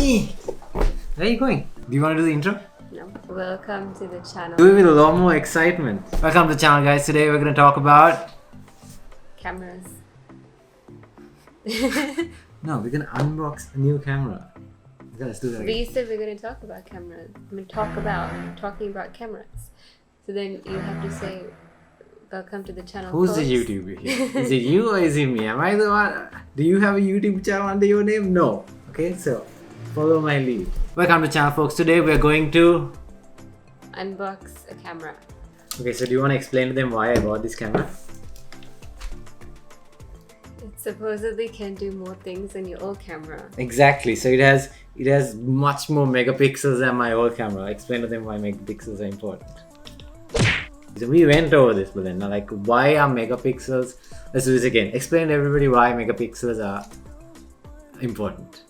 Where are you going? Do you want to do the intro? No. Welcome to the channel. Do it with a lot more excitement. Welcome to the channel, guys. Today we're going to talk about... Cameras. No, we're going to unbox a new camera. Okay, let's do that again. We said we're going to talk about cameras. I mean, talking about cameras. So then you have to say, welcome to the channel. Who's the YouTuber here? Is it you or is it me? Am I the one? Do you have a YouTube channel under your name? No. Okay, so follow my lead. Welcome to the channel, folks. Today we're going to unbox a camera. Okay, so do you want to explain to them why I bought this camera? It supposedly can do more things than your old camera. Exactly. So it has much more megapixels than my old camera. Explain to them why megapixels are important. So we went over this, but then like, why are megapixels? Let's do this again. Explain to everybody why megapixels are important.